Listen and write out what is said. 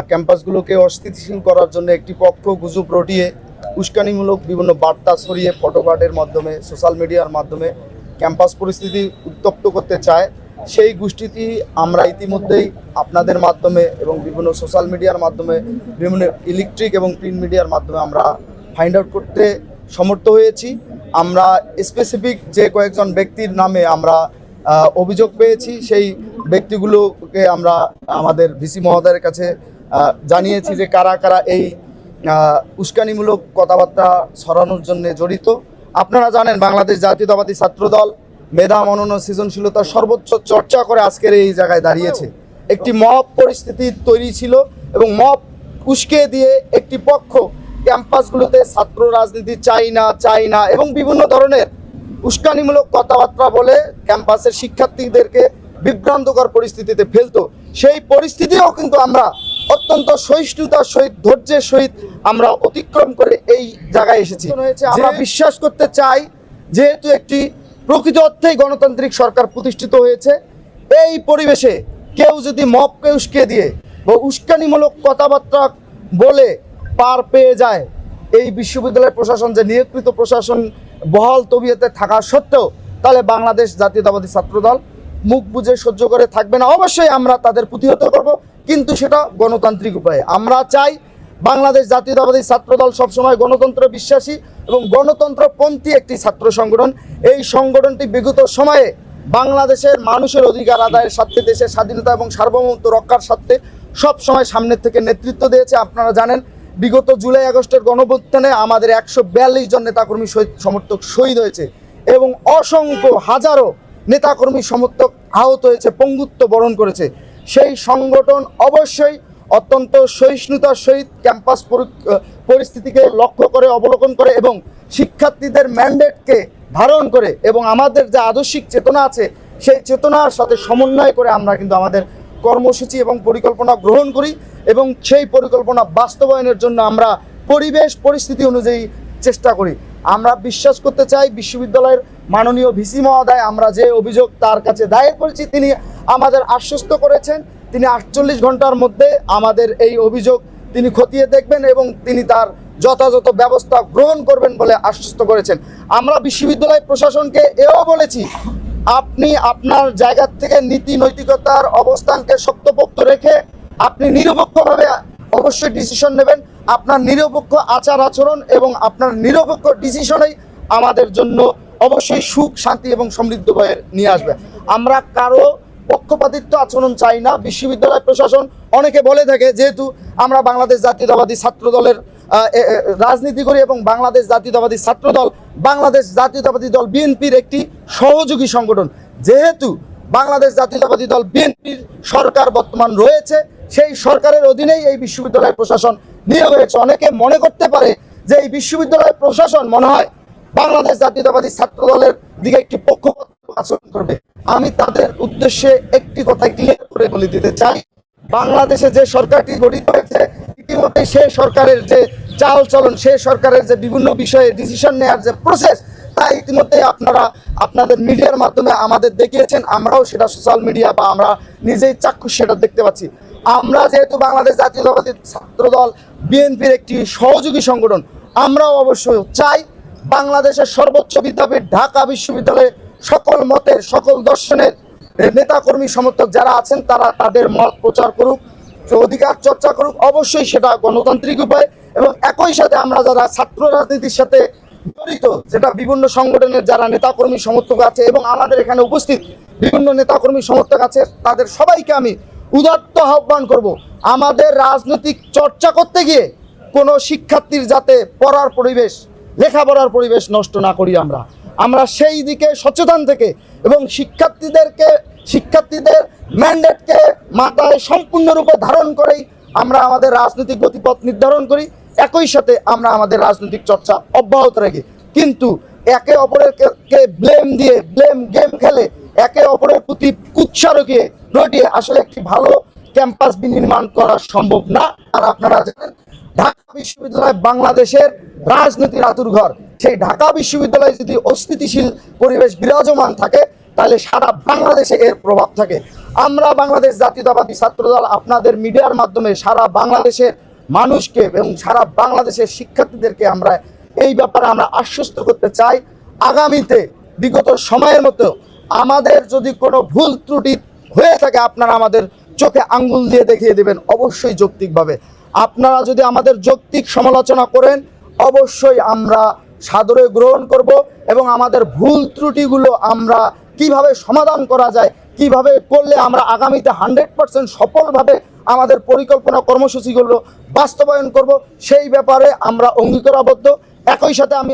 ক্যাম্পাসগুলোকে অস্থিতিশীল করার জন্য একটি পক্ষ গুজব রটিয়ে উস্কানিমূলক বিভিন্ন বার্তা ছড়িয়ে ফটোকার্ডের মাধ্যমে সোশ্যাল মিডিয়ার মাধ্যমে ক্যাম্পাস পরিস্থিতি উত্তপ্ত করতে চায়। সেই গোষ্ঠীটি আমরা ইতিমধ্যেই আপনাদের মাধ্যমে এবং বিভিন্ন সোশ্যাল মিডিয়ার মাধ্যমে বিভিন্ন ইলেকট্রিক এবং প্রিন্ট মিডিয়ার মাধ্যমে আমরা ফাইন্ড আউট করতে সমর্থ হয়েছি। আমরা স্পেসিফিক যে কয়েকজন ব্যক্তির নামে আমরা অভিযোগ পেয়েছি, সেই ব্যক্তিগুলোকে আমরা আমাদের ভিসি মহোদয়ের কাছে জানিয়েছি যে কারা কারা এই উস্কানিমূলক কথাবার্তা ছড়ানোর জন্য জড়িত। আপনারা জানেন বাংলাদেশ জাতীয়তাবাদী ছাত্রদল মেধা মনন সৃজনশীলতার সর্বোচ্চ চর্চা করে আজকের এই জায়গায় দাঁড়িয়েছে। একটি মব পরিস্থিতি তৈরি ছিল এবং মব উস্কে দিয়ে একটি পক্ষ ক্যাম্পাসগুলোতে ছাত্র রাজনীতি চাই না এবং বিভিন্ন ধরনের উস্কানিমূলক কথাবার্তা বলে ক্যাম্পাসের শিক্ষার্থীদেরকে বিভ্রান্তকর পরিস্থিতিতে ফেলতো। সেই পরিস্থিতিও কিন্তু আমরা অত্যন্ত সহিষ্ণুতার সহিত ধৈর্যের সহিত আমরা অতিক্রম করে এই জায়গায় এসেছি। আমরা বিশ্বাস করতে চাই যেহেতু একটি প্রকৃত অর্থেই গণতান্ত্রিক সরকার প্রতিষ্ঠিত হয়েছে, এই পরিবেশে কেউ যদি মবকে উস্কে দিয়ে বা উস্কানিমূলক কথাবার্তা বলে পার পেয়ে যায়, এই বিশ্ববিদ্যালয়ের প্রশাসন যে নিয়োগকৃত প্রশাসন বহাল তবিয়তে থাকা সত্ত্বেও তাহলে বাংলাদেশ জাতীয়তাবাদী ছাত্রদল মুখ বুজে সহ্য করে থাকবে না। অবশ্যই আমরা তাদের প্রতিহত করব, কিন্তু সেটা গণতান্ত্রিক উপায়ে। আমরা চাই বাংলাদেশ জাতীয়তাবাদী ছাত্রদল সবসময় গণতন্ত্র বিশ্বাসী এবং গণতন্ত্রপন্থী একটি ছাত্র সংগঠন। এই সংগঠনটি বিগত সময়ে বাংলাদেশের মানুষের অধিকার আদায়ের স্বার্থে, দেশের স্বাধীনতা এবং সার্বভৌমত্ব রক্ষার স্বার্থে সব সময় সামনের থেকে নেতৃত্ব দিয়েছে। আপনারা জানেন বিগত জুলাই আগস্টের গণঅভ্যুত্থানে আমাদের 142 জন নেতাকর্মী সমর্থক শহীদ হয়েছে এবং অসংখ্য হাজারো নেতাকর্মী সমর্থক আহত হয়েছে, পঙ্গুত্ব বরণ করেছে। সেই সংগঠন অবশ্যই অত্যন্ত সহিষ্ণুতার সহিত ক্যাম্পাস পরিস্থিতিকে লক্ষ্য করে অবলোকন করে এবং শিক্ষার্থীদের ম্যান্ডেটকে ধারণ করে এবং আমাদের যে আদর্শিক চেতনা আছে সেই চেতনার সাথে সমন্বয় করে আমরা কিন্তু আমাদের কর্মসূচি এবং পরিকল্পনা গ্রহণ করি এবং সেই পরিকল্পনা বাস্তবায়নের জন্য আমরা পরিবেশ পরিস্থিতি অনুযায়ী চেষ্টা করি। আমরা বিশ্বাস করতে চাই বিশ্ববিদ্যালয়ের মাননীয় ভিসি মহোদয়, আমরা যে অভিযোগ তার কাছে দায়ের করেছি তিনি আমাদের আশ্বস্ত করেছেন তিনি 48 ঘন্টার মধ্যে আমাদের এই অভিযোগ তিনি খতিয়ে দেখবেন এবং তিনি তার যথাযথ ব্যবস্থা গ্রহণ করবেন বলে আশ্বস্ত করেছেন। আমরা বিশ্ববিদ্যালয় প্রশাসনকে এও বলেছি, আপনি আপনার জায়গা থেকে নীতি নৈতিকতার অবস্থানকে শক্তপোক্ত রেখে আপনি নিরপেক্ষভাবে অবশ্যই ডিসিশন নেবেন। আপনার নিরপেক্ষ আচার আচরণ এবং আপনার নিরপেক্ষ ডিসিশনেই আমাদের জন্য অবশ্যই সুখ, শান্তি এবং সমৃদ্ধ বয়ে নিয়ে আসবে। আমরা কারো পক্ষপাতিত্ব আচরণ চাই না। বিশ্ববিদ্যালয় প্রশাসন অনেকে বলে থাকে যেহেতু আমরা বাংলাদেশ জাতীয়তাবাদী ছাত্রদলের রাজনীতি করি এবং বাংলাদেশ জাতীয়তাবাদী ছাত্রদল বাংলাদেশ জাতীয়তাবাদী দল বিএনপির একটি সহযোগী সংগঠন, যেহেতু বাংলাদেশ জাতীয়তাবাদী দল বিএনপির সরকার বর্তমান রয়েছে, সেই সরকারের অধীনেই এই বিশ্ববিদ্যালয় প্রশাসন নিয়োগ হয়েছে। অনেকে মনে করতে পারে যে এই বিশ্ববিদ্যালয় প্রশাসন মনে হয় বাংলাদেশ জাতীয়তাবাদী ছাত্রদলের দিকে একটি পক্ষপাত আচরণ করবে। আমি তাদের উদ্দেশ্যে একটি কথা ক্লিয়ার করে বলে দিতে চাই, বাংলাদেশে যে সরকারটি গঠিত হয়েছে ইতিমধ্যে সেই সরকারের যে চাল চলন, সেই সরকারের যে বিভিন্ন বিষয়ে ডিসিশন নেওয়ার যে প্রসেস তা ইতিমধ্যে আপনারা আপনাদের মিডিয়ার মাধ্যমে আমাদের দেখিয়েছেন, আমরাও সেটা সোশ্যাল মিডিয়া বা আমরা নিজেই চাক্ষুষ সেটা দেখতে পাচ্ছি। আমরা যেহেতু বাংলাদেশ জাতীয়তাবাদী ছাত্রদল বিএনপির একটি সহযোগী সংগঠন, আমরাও অবশ্যই চাই বাংলাদেশের সর্বোচ্চ বিদ্যাপীঠ ঢাকা বিশ্ববিদ্যালয়ে সকল মতের সকল দর্শনের নেতাকর্মী সমর্থক যারা আছেন তারা তাদের মত প্রচার করুক, অধিকার চর্চা করুক, অবশ্যই সেটা গণতান্ত্রিক উপায়। এবং একই সাথে আমরা যারা ছাত্র রাজনীতির সাথে জড়িত, যেটা বিভিন্ন সংগঠনের যারা নেতাকর্মী সমর্থক আছে এবং আমাদের এখানে উপস্থিত বিভিন্ন নেতাকর্মী সমর্থক আছে, তাদের সবাইকে আমি উদাত্ত আহ্বান করব, আমাদের রাজনৈতিক চর্চা করতে গিয়ে কোনো শিক্ষার্থীর যাতে পড়ার পরিবেশ, লেখাপড়ার পরিবেশ নষ্ট না করি। আমরা সেই দিকে সচেতন থেকে এবং শিক্ষার্থীদের ম্যান্ডেটকে মাথায় সম্পূর্ণরূপে ধারণ করেই আমরা আমাদের রাজনৈতিক গতিপথ নির্ধারণ করি। একই সাথে আমরা আমাদের রাজনৈতিক চর্চা অব্যাহত রাখি, কিন্তু একে অপরের ব্লেম দিয়ে ব্লেম গেম খেলে একে অপরের প্রতি কুৎসা রটিয়ে আসলে একটি ভালো ক্যাম্পাস বিনির্মাণ করা সম্ভব না। আর আপনারা জানেন ঢাকা বিশ্ববিদ্যালয় বাংলাদেশের রাজনীতির আতুরঘর। সেই ঢাকা বিশ্ববিদ্যালয়ে যদি অস্থিতিশীল পরিবেশ বিরাজমান থাকে তাহলে সারা বাংলাদেশে এর প্রভাব থাকে। আমরা বাংলাদেশ জাতীয়তাবাদী ছাত্রদল আপনাদের মিডিয়ার মাধ্যমে সারা বাংলাদেশের মানুষকে এবং সারা বাংলাদেশের শিক্ষার্থীদেরকে আমরা এই ব্যাপারে আমরা আশ্বস্ত করতে চাই, আগামীতে বিগত সময়ের মতো আমাদের যদি কোনো ভুল ত্রুটি হয়ে থাকে আপনারা আমাদের চোখে আঙ্গুল দিয়ে দেখিয়ে দেবেন, অবশ্যই যৌক্তিকভাবে। আপনারা যদি আমাদের যৌক্তিক সমালোচনা করেন অবশ্যই আমরা সাদরে গ্রহণ করব এবং আমাদের ভুল ত্রুটিগুলো আমরা কিভাবে সমাধান করা যায়, কিভাবে করলে আমরা আগামীতে 100% সফলভাবে আমাদের পরিকল্পনা কর্মসূচিগুলো বাস্তবায়ন করব সেই ব্যাপারে আমরা অঙ্গীকারাবদ্ধ। একই সাথে আমি